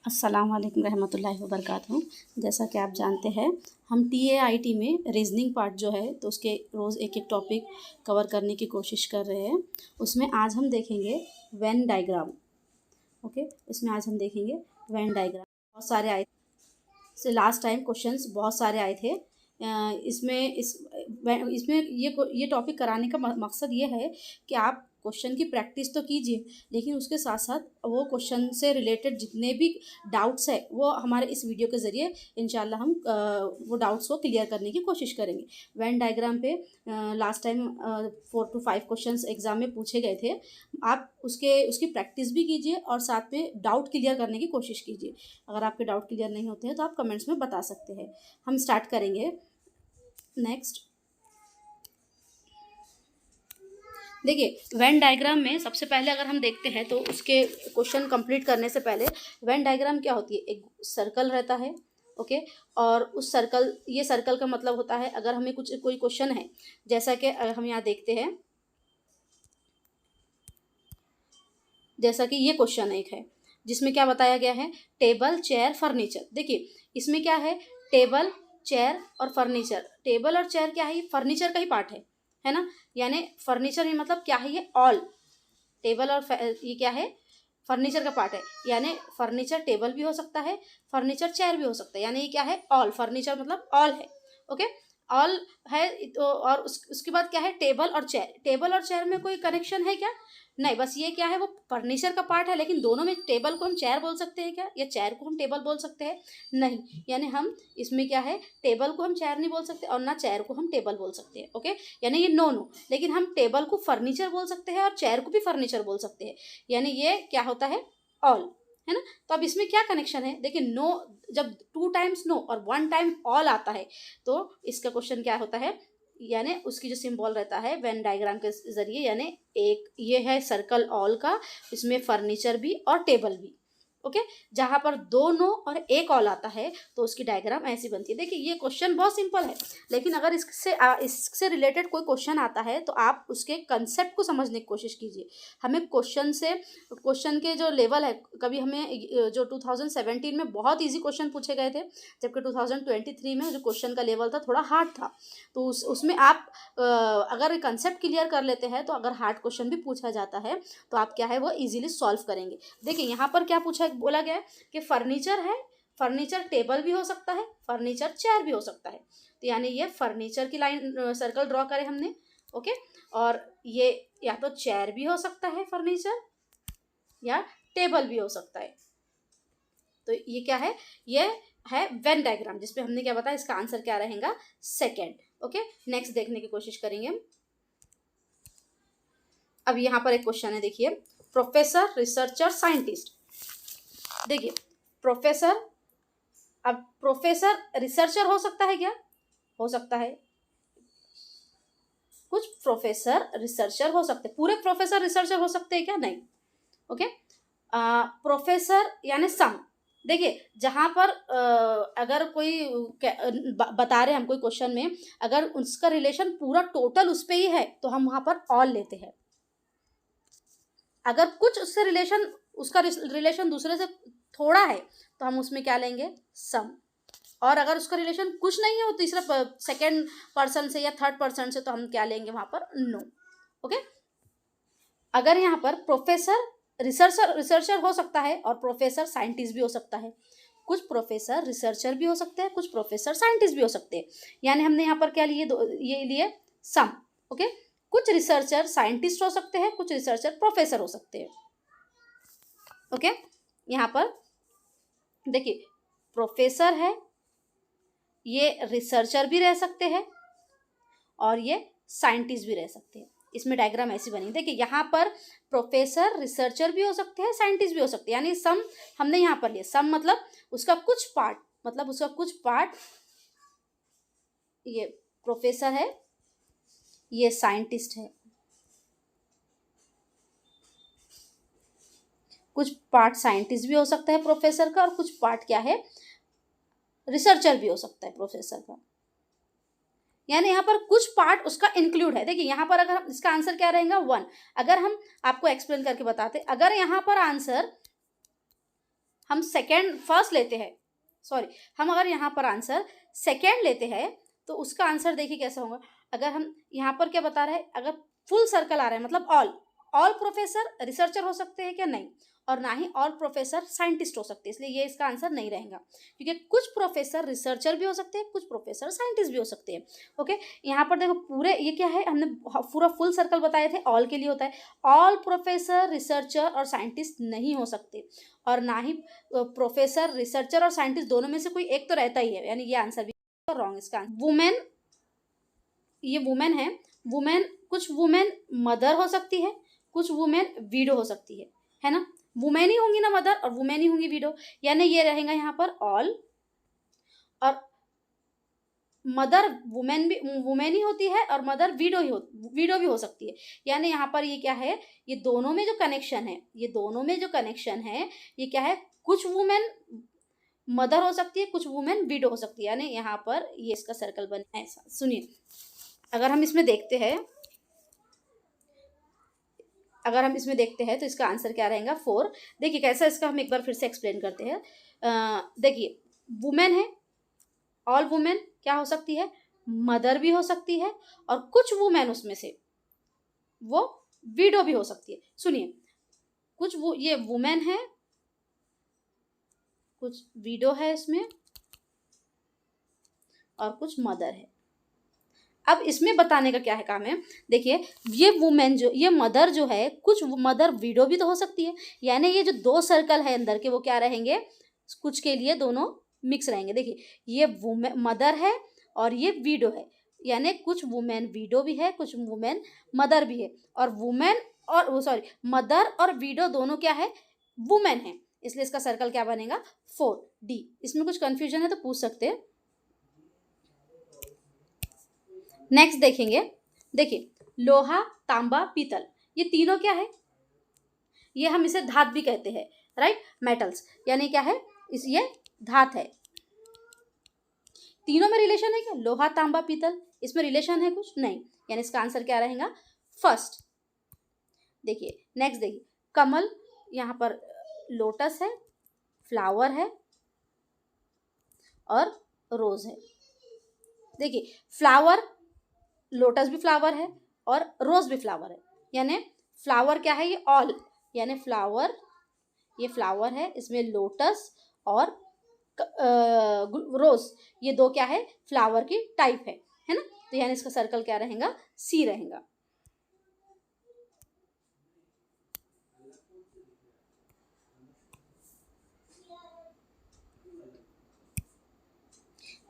अस्सलाम वालेकुम रहमतुल्लाहि व बरकातहू। जैसा कि आप जानते हैं, हम TAIT में रीज़निंग पार्ट जो है तो उसके रोज़ एक एक टॉपिक कवर करने की कोशिश कर रहे हैं। उसमें आज हम देखेंगे वेन डायग्राम। ओके, इसमें आज हम देखेंगे वेन डायग्राम। बहुत सारे आए से लास्ट टाइम क्वेश्चंस बहुत सारे आए थे। इसमें ये टॉपिक कराने का मकसद ये है कि आप क्वेश्चन की प्रैक्टिस तो कीजिए, लेकिन उसके साथ साथ वो क्वेश्चन से रिलेटेड जितने भी डाउट्स है वो हमारे इस वीडियो के ज़रिए इंशाल्लाह हम वो डाउट्स को क्लियर करने की कोशिश करेंगे। वेन डायग्राम पे last time 4 to 5 questions exam में पूछे गए थे। आप उसकी प्रैक्टिस भी कीजिए और साथ में डाउट क्लियर करने की कोशिश कीजिए। अगर आपके डाउट क्लियर नहीं होते हैं तो आप कमेंट्स में बता सकते हैं। हम स्टार्ट करेंगे। नेक्स्ट देखिए, वेन डायग्राम में सबसे पहले अगर हम देखते हैं तो उसके क्वेश्चन कंप्लीट करने से पहले वेन डायग्राम क्या होती है। एक सर्कल रहता है, ओके, और उस सर्कल का मतलब होता है अगर हमें कोई क्वेश्चन है, जैसा कि हम यहाँ देखते हैं, जैसा कि ये क्वेश्चन एक है जिसमें क्या बताया गया है, टेबल चेयर फर्नीचर। देखिए इसमें क्या है, टेबल चेयर और फर्नीचर। टेबल और चेयर क्या है, ये फर्नीचर का ही पार्ट है ना। यानी फर्नीचर ही मतलब क्या है, ये ऑल। टेबल और ये क्या है, फर्नीचर का पार्ट है। यानी फर्नीचर टेबल भी हो सकता है, फर्नीचर चेयर भी हो सकता है। यानी ये क्या है, ऑल। फर्नीचर मतलब ऑल है, ओके, ऑल है। तो और उसके बाद क्या है, टेबल और चेयर। टेबल और चेयर में कोई कनेक्शन है क्या? नहीं, बस ये क्या है, वो फर्नीचर का पार्ट है। लेकिन दोनों में टेबल को हम चेयर बोल सकते हैं क्या, या चेयर को हम टेबल बोल सकते हैं? नहीं। यानी हम इसमें क्या है, टेबल को हम चेयर नहीं बोल सकते और ना चेयर को हम टेबल बोल सकते हैं, ओके। यानी ये नो। लेकिन हम टेबल को फर्नीचर बोल सकते हैं और चेयर को भी फर्नीचर बोल सकते हैं। यानी ये क्या होता है, ऑल, है ना। तो अब इसमें क्या कनेक्शन है, देखिए नो, जब 2 टाइम्स नो और 1 टाइम ऑल आता है तो इसका क्वेश्चन क्या होता है, यानी उसकी जो सिंबल रहता है वेन डायग्राम के जरिए, यानी एक ये है सर्कल ऑल का, इसमें फर्नीचर भी और टेबल भी, ओके। जहां पर 2 नो और 1 ऑल आता है तो उसकी डायग्राम ऐसी बनती है। देखिए ये क्वेश्चन बहुत सिंपल है, लेकिन अगर इससे रिलेटेड कोई क्वेश्चन आता है तो आप उसके कंसेप्ट को समझने की कोशिश कीजिए। हमें क्वेश्चन के जो लेवल है, कभी हमें जो 2017 में बहुत ईजी क्वेश्चन पूछे गए थे, जबकि 2023 में जो क्वेश्चन का लेवल था थोड़ा हार्ड था। तो उसमें आप अगर कंसेप्ट क्लियर कर लेते हैं तो अगर हार्ड क्वेश्चन भी पूछा जाता है तो आप क्या है वो इजीली सॉल्व करेंगे। देखिए यहाँ पर क्या बोला गया है कि फर्नीचर है, फर्नीचर टेबल भी हो सकता है, फर्नीचर चेयर भी हो सकता है। तो यानी ये फर्नीचर की लाइन सर्कल ड्रॉ करें हमने, ओके। और ये या तो चेयर भी हो सकता है फर्नीचर, या टेबल भी हो सकता है। तो ये क्या है, ये है वेन डायग्राम, जिसपे हमने क्या बताया, इसका आंसर क्या रहेगा, सेकेंड, ओके। नेक्स्ट देखने की कोशिश करेंगे हम। अब यहाँ पर एक क्वेश्चन है, देखिए, प्रोफेसर, रिसर्चर, साइंटिस्ट। देखिए प्रोफेसर, अब प्रोफेसर रिसर्चर हो सकता है क्या? हो सकता है। कुछ प्रोफेसर रिसर्चर हो सकते हैं, पूरे प्रोफेसर रिसर्चर हो सकते हैं क्या? नहीं, ओके। प्रोफेसर यानी सम। देखिए जहाँ पर अगर कोई बता रहे हैं हम कोई क्वेश्चन में, अगर उसका रिलेशन पूरा टोटल उस पे ही है तो हम वहाँ पर ऑल लेते हैं। अगर कुछ उससे उसका रिलेशन दूसरे से थोड़ा है तो हम उसमें क्या लेंगे, सम। और अगर उसका रिलेशन कुछ नहीं है, वो तीसरा सेकेंड पर्सन से या थर्ड पर्सन से, तो हम क्या लेंगे वहाँ पर, नो, ओके। अगर यहाँ पर प्रोफेसर रिसर्चर हो सकता है और प्रोफेसर साइंटिस्ट भी हो सकता है। कुछ प्रोफेसर रिसर्चर भी हो सकते हैं, कुछ प्रोफेसर साइंटिस्ट भी हो सकते हैं। यानी हमने यहाँ पर क्या लिए, ये लिए सम, ओके। कुछ रिसर्चर साइंटिस्ट हो सकते हैं, कुछ रिसर्चर प्रोफेसर हो सकते हैं, ओके। यहाँ पर देखिए प्रोफेसर है, ये रिसर्चर भी रह सकते हैं और ये साइंटिस्ट भी रह सकते हैं। इसमें डायग्राम ऐसी बनी, देखिए यहाँ पर प्रोफेसर रिसर्चर भी हो सकते हैं, साइंटिस्ट भी हो सकते हैं। यानी सम हमने यहाँ पर लिया, सम मतलब उसका कुछ पार्ट, ये प्रोफेसर है, ये साइंटिस्ट है, कुछ पार्ट साइंटिस्ट भी हो सकता है प्रोफेसर का, और कुछ पार्ट क्या है, रिसर्चर भी हो सकता है प्रोफेसर का। यानी यहाँ पर कुछ पार्ट उसका इंक्लूड है। देखिए यहाँ पर अगर इसका आंसर क्या रहेगा, 1। अगर हम आपको एक्सप्लेन करके बताते, अगर यहाँ पर आंसर हम सेकेंड फर्स्ट लेते हैं, सॉरी, हम अगर यहाँ पर आंसर सेकेंड लेते हैं तो उसका आंसर देखिए कैसा होगा। अगर हम यहाँ पर क्या बता रहे हैं, अगर फुल सर्कल आ रहा है मतलब ऑल प्रोफेसर रिसर्चर हो सकते हैं क्या, नहीं, और ना ही ऑल प्रोफेसर साइंटिस्ट हो सकते हैं, इसलिए ये इसका आंसर नहीं रहेगा, क्योंकि कुछ प्रोफेसर रिसर्चर भी हो सकते हैं, कुछ प्रोफेसर साइंटिस्ट भी हो सकते हैं। ओके, यहाँ पर देखो पूरे ये क्या है, हमने पूरा फुल सर्कल बताए थे, ऑल के लिए होता है, ऑल प्रोफेसर रिसर्चर और साइंटिस्ट नहीं हो सकते, और ना ही प्रोफेसर रिसर्चर और साइंटिस्ट दोनों में से कोई एक तो रहता ही है, यानी ये आंसर भी रॉन्ग इसका। वुमेन, ये वुमेन है, वुमेन, कुछ वुमेन मदर हो सकती है, कुछ वुमेन विडो हो सकती है ना, वुमेन ही होंगी ना मदर, और वुमेन ही होंगी विडो, यानी ये रहेगा यहाँ पर ऑल, और मदर वुमेन भी वुमेन ही होती है, और मदर विडो भी हो सकती है, यानी यहाँ पर ये क्या है, ये दोनों में जो कनेक्शन है, ये दोनों में जो कनेक्शन है ये क्या है, कुछ वुमेन मदर हो सकती है, कुछ वुमेन विडो हो सकती है, यानी यहाँ पर ये इसका सर्कल बना ऐसा। सुनिए, अगर हम इसमें देखते हैं, अगर हम इसमें देखते हैं तो इसका आंसर क्या रहेगा 4। देखिए कैसा, इसका हम एक बार फिर से एक्सप्लेन करते हैं। देखिए वुमेन है, ऑल वुमेन क्या हो सकती है, मदर भी हो सकती है, और कुछ वुमेन उसमें से वो विडो भी हो सकती है। सुनिए, कुछ वो ये वुमेन है, कुछ विडो है इसमें, और कुछ मदर है। अब इसमें बताने का क्या है काम है, देखिए ये वुमेन जो, ये मदर जो है, कुछ मदर विडो भी तो हो सकती है, यानी ये जो दो सर्कल है अंदर के वो क्या रहेंगे, कुछ के लिए दोनों मिक्स रहेंगे। देखिए ये वुमेन मदर है और ये विडो है, यानी कुछ वुमेन विडो भी है, कुछ वुमेन मदर भी है, और वुमेन और वो सॉरी मदर और विडो दोनों क्या है, वुमेन है, इसलिए इसका सर्कल क्या बनेगा 4D। इसमें कुछ कंफ्यूजन है तो पूछ सकते हैं। नेक्स्ट देखेंगे, देखिए लोहा, तांबा, पीतल, ये तीनों क्या है, ये हम इसे धात भी कहते हैं, राइट, मेटल्स, यानी क्या है, ये धात है। तीनों में रिलेशन है क्या, लोहा, तांबा, पीतल, इसमें रिलेशन है कुछ नहीं, यानी इसका आंसर क्या रहेगा फर्स्ट। देखिए नेक्स्ट, देखिए कमल, यहाँ पर लोटस है, फ्लावर है, और रोज है। देखिए फ्लावर, लोटस भी फ्लावर है और रोज भी फ्लावर है, यानी फ्लावर क्या है, ये ऑल, यानी फ्लावर, ये फ्लावर है, इसमें लोटस और रोज, ये दो क्या है, फ्लावर की टाइप है ना, तो यानी इसका सर्कल क्या रहेगा, सी रहेगा।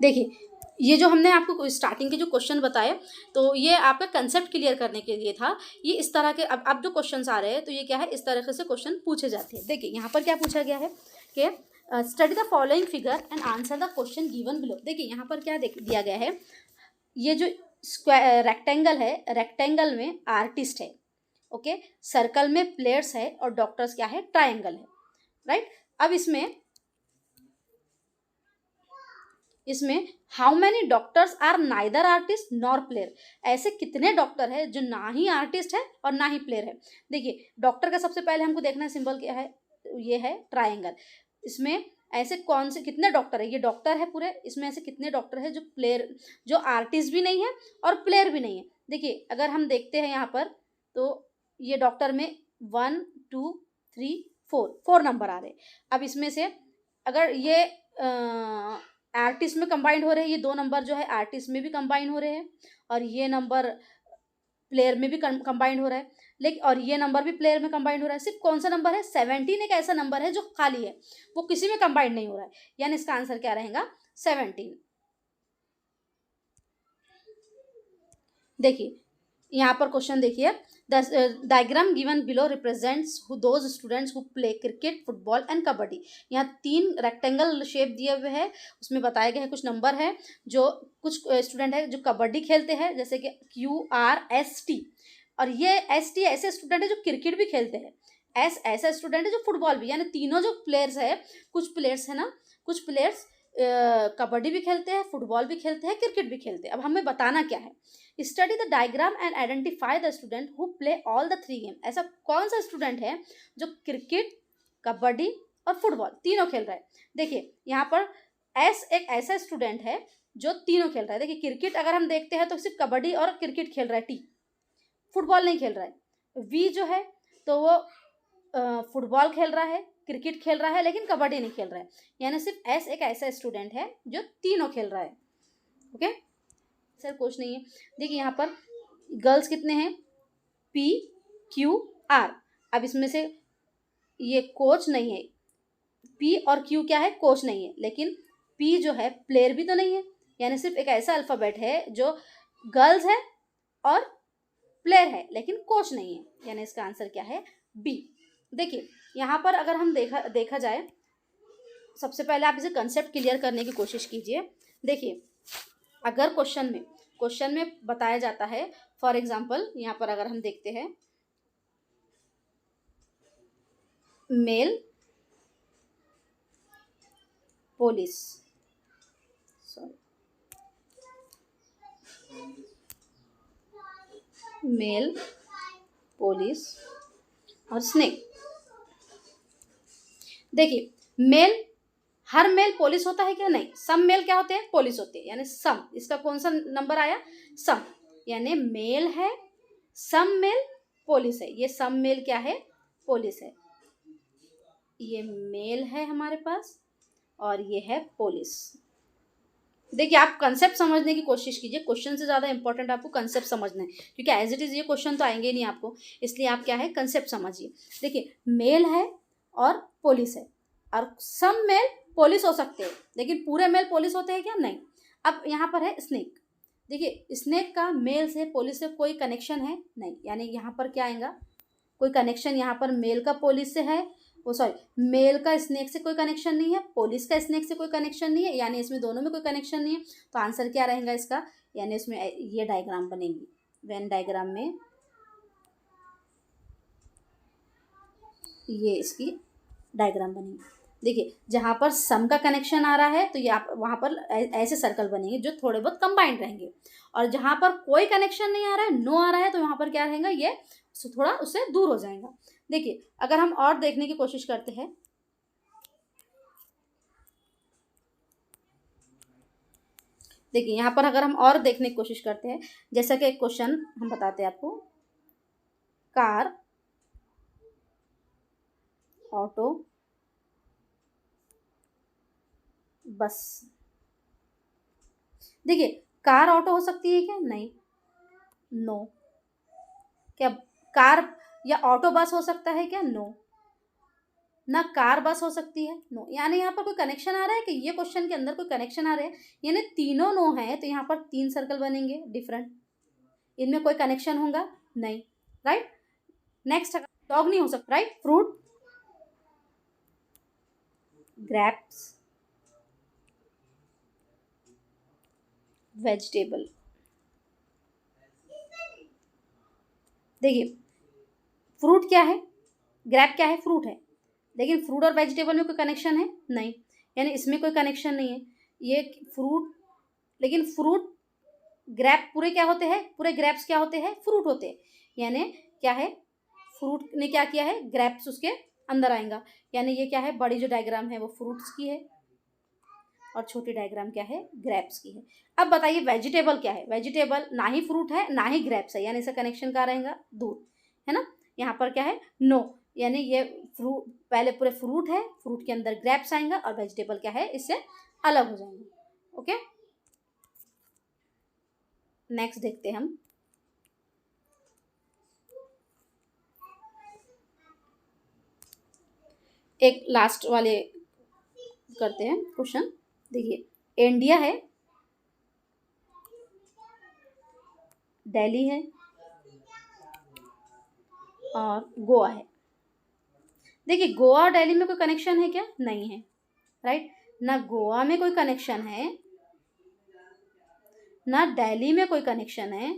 देखिए ये जो हमने आपको स्टार्टिंग के जो क्वेश्चन बताए, तो ये आपका कंसेप्ट क्लियर करने के लिए था। ये इस तरह के अब जो क्वेश्चंस आ रहे हैं तो ये क्या है, इस तरह से क्वेश्चन पूछे जाते हैं। देखिए यहाँ पर क्या पूछा गया है कि study the following figure and answer the question given below. देखिए यहाँ पर क्या दिया गया है, ये जो स्क्वायर रेक्टेंगल है, रेक्टेंगल में आर्टिस्ट है, ओके, सर्कल में प्लेयर्स है, और डॉक्टर्स क्या है, ट्राइंगल है, राइट। अब इसमें how many doctors are neither artist nor player, ऐसे कितने डॉक्टर है जो ना ही आर्टिस्ट है और ना ही प्लेयर है। देखिए डॉक्टर का सबसे पहले हमको देखना है सिंबल क्या है, ये है ट्राइंगल। इसमें ऐसे कौन से कितने डॉक्टर है, ये डॉक्टर है पूरे, इसमें ऐसे कितने डॉक्टर है जो प्लेयर, जो आर्टिस्ट भी नहीं है और प्लेयर भी नहीं है। देखिए अगर हम देखते हैं यहाँ पर तो ये डॉक्टर में 1 2 3 4 नंबर आ रहे। अब इसमें से अगर ये आर्टिस्ट में कंबाइंड हो रहे हैं, ये 2 नंबर जो है आर्टिस्ट में भी कंबाइन हो रहे हैं, और ये नंबर प्लेयर में भी कंबाइंड हो रहा है, लेकिन और ये नंबर भी प्लेयर में कंबाइंड हो रहा है। सिर्फ कौन सा नंबर है, 17 एक ऐसा नंबर है जो खाली है, वो किसी में कंबाइंड नहीं हो रहा है, यानी इसका आंसर क्या रहेगा 17। देखिए यहाँ पर क्वेश्चन देखिए, the diagram given below represents those students who play cricket, football and kabaddi. यहाँ 3 रेक्टेंगल शेप दिए हुए हैं, उसमें बताए गए हैं कुछ नंबर है, जो कुछ स्टूडेंट है जो कबड्डी खेलते हैं, जैसे कि QRST, और ये ST ऐसे स्टूडेंट है जो क्रिकेट भी खेलते हैं, S ऐसा स्टूडेंट है जो फुटबॉल भी, यानी तीनों जो प्लेयर्स है, कुछ प्लेयर्स है ना, कुछ प्लेयर्स कबड्डी भी खेलते हैं, फुटबॉल भी खेलते हैं, क्रिकेट भी खेलते हैं। अब हमें बताना क्या है, study the diagram and identify the student who play all the 3 game. ऐसा कौन सा स्टूडेंट है जो क्रिकेट, कबड्डी और फुटबॉल, तीनों खेल रहा है। देखिए यहाँ पर एस एक ऐसा स्टूडेंट है जो तीनों खेल रहा है। देखिए क्रिकेट अगर हम देखते हैं तो सिर्फ कबड्डी और क्रिकेट खेल रहा है, टी, फुटबॉल नहीं खेल रहा है। वी जो है तो वो फुटबॉल खेल रहा है, क्रिकेट खेल रहा है, लेकिन कबड्डी नहीं खेल रहा है। यानी सिर्फ एस एक ऐसा स्टूडेंट है जो तीनों खेल रहा है। ओके, सर कुछ नहीं है। देखिए यहाँ पर गर्ल्स कितने हैं, पी क्यू आर। अब इसमें से ये कोच नहीं है, पी और क्यू क्या है, कोच नहीं है, लेकिन पी जो है प्लेयर भी तो नहीं है। यानी सिर्फ एक ऐसा अल्फ़ाबेट है जो गर्ल्स है और प्लेयर है लेकिन कोच नहीं है। यानी इसका आंसर क्या है, बी। देखिए यहाँ पर अगर हम देखा जाए, सबसे पहले आप इसे कंसेप्ट क्लियर करने की कोशिश कीजिए। देखिए अगर क्वेश्चन में बताया जाता है, फॉर एग्जाम्पल यहाँ पर अगर हम देखते हैं मेल पुलिस, मेल पुलिस और स्नेक। देखिए मेल, हर मेल पुलिस होता है क्या, नहीं, सम मेल क्या होते हैं, पुलिस होते हैं। यानी सम, इसका कौन सा नंबर आया, सम, यानी मेल है, सम मेल पुलिस है। ये सम मेल क्या है, पुलिस है। ये मेल है हमारे पास और ये है पुलिस। देखिए आप कंसेप्ट समझने की कोशिश कीजिए, क्वेश्चन से ज़्यादा इंपॉर्टेंट आपको कंसेप्ट समझना है, क्योंकि एज इट इज़ ये क्वेश्चन तो आएंगे ही नहीं आपको, इसलिए आप क्या है कंसेप्ट समझिए। देखिए मेल है और पुलिस है, और सम मेल पुलिस हो सकते हैं लेकिन पूरे मेल पुलिस होते हैं क्या, नहीं। अब यहाँ पर है स्नेक। देखिए स्नेक का मेल से पुलिस से कोई कनेक्शन है नहीं, यानी यहाँ पर क्या आएगा, कोई कनेक्शन यहाँ पर मेल का पुलिस से है, वो सॉरी मेल का स्नेक से कोई कनेक्शन नहीं है, पुलिस का स्नेक से कोई कनेक्शन नहीं है, यानी इसमें दोनों में कोई कनेक्शन नहीं है। तो आंसर क्या रहेगा इसका, यानी इसमें ये डायग्राम बनेगी, वेन डायग्राम में ये इसकी डायग्राम बनेगी। देखिए जहाँ पर सम का कनेक्शन आ रहा है तो ये आप वहाँ पर ऐसे सर्कल बनेंगे जो थोड़े बहुत कंबाइंड रहेंगे, और जहाँ पर कोई कनेक्शन नहीं आ रहा है, नो आ रहा है, तो यहाँ पर क्या रहेगा, ये थोड़ा उससे दूर हो जाएगा। देखिए अगर हम और देखने की कोशिश करते हैं, देखिए यहाँ पर अगर हम और देखने की कोशिश करते हैं, जैसा कि एक क्वेश्चन हम बताते हैं आपको, कार, ऑटो, बस। देखिए कार ऑटो हो सकती है क्या, नहीं, नो। क्या कार या ऑटो बस हो सकता है क्या, नो। ना कार बस हो सकती है, नो। यानी यहाँ पर कोई कनेक्शन आ रहा है कि ये क्वेश्चन के अंदर कोई कनेक्शन आ रहा है, यानी तीनों नो है, तो यहाँ पर 3 सर्कल बनेंगे डिफरेंट, इनमें कोई कनेक्शन होगा नहीं, राइट। नेक्स्ट डॉग नहीं हो सकता, राइट। Fruit, grapes, vegetable. देखिए फ्रूट क्या है, ग्रेप क्या है, फ्रूट है, लेकिन फ्रूट और वेजिटेबल में कोई कनेक्शन है नहीं, यानी इसमें कोई कनेक्शन नहीं है। ये फ्रूट, लेकिन फ्रूट ग्रेप पूरे क्या होते हैं, पूरे ग्रेप्स क्या होते हैं, फ्रूट होते हैं। यानी क्या है, फ्रूट ने क्या किया है, ग्रेप्स उसके अंदर आएगा, यानी ये क्या है, बड़ी जो डायग्राम है वो फ्रूट्स की है और छोटी डायग्राम क्या है, ग्रेप्स की है। अब बताइए वेजिटेबल क्या है, वेजिटेबल ना ही फ्रूट है ना ही ग्रेप्स है, यानी इसका कनेक्शन कहाँ रहेगा, दूर, है ना। यहाँ पर क्या है, नो, यानी ये फ्रूट पहले पूरे फ्रूट है, फ्रूट के अंदर ग्रेप्स आएंगे, और वेजिटेबल क्या है, इससे अलग हो जाएंगे। ओके, नेक्स्ट देखते हैं हम, एक लास्ट वाले करते हैं क्वेश्चन। देखिए इंडिया है, दिल्ली है और गोवा है। देखिए गोवा और दिल्ली में कोई कनेक्शन है क्या, नहीं है, राइट। ना गोवा में कोई कनेक्शन है ना दिल्ली में कोई कनेक्शन है,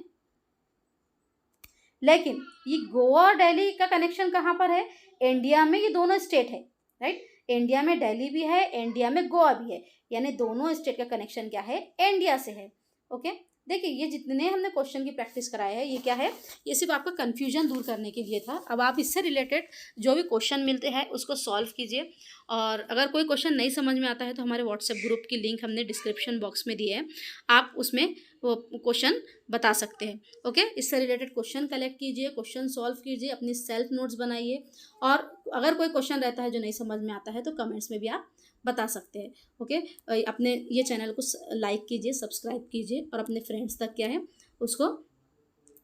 लेकिन ये गोवा और दिल्ली का कनेक्शन कहाँ पर है, इंडिया में, ये दोनों स्टेट है, राइट। इंडिया में दिल्ली भी है, इंडिया में गोवा भी है, यानी दोनों स्टेट का कनेक्शन क्या है, इंडिया से है। ओके, देखिए ये जितने हमने क्वेश्चन की प्रैक्टिस कराया है, ये क्या है, ये सिर्फ आपका कन्फ्यूजन दूर करने के लिए था। अब आप इससे रिलेटेड जो भी क्वेश्चन मिलते हैं उसको सॉल्व कीजिए, और अगर कोई क्वेश्चन नहीं समझ में आता है तो हमारे व्हाट्सएप ग्रुप की लिंक हमने डिस्क्रिप्शन बॉक्स में दी है, आप उसमें वो क्वेश्चन बता सकते हैं। ओके, इससे रिलेटेड क्वेश्चन कलेक्ट कीजिए, क्वेश्चन सॉल्व कीजिए, अपनी सेल्फ नोट्स बनाइए, और अगर कोई क्वेश्चन रहता है जो नहीं समझ में आता है तो कमेंट्स में भी आप बता सकते हैं। ओके, अपने ये चैनल को लाइक कीजिए, सब्सक्राइब कीजिए, और अपने फ्रेंड्स तक क्या है उसको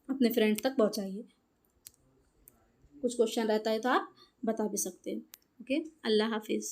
अपने फ्रेंड्स तक पहुँचाइए। कुछ क्वेश्चन रहता है तो आप बता भी सकते हैं। ओके, अल्लाह हाफिज़।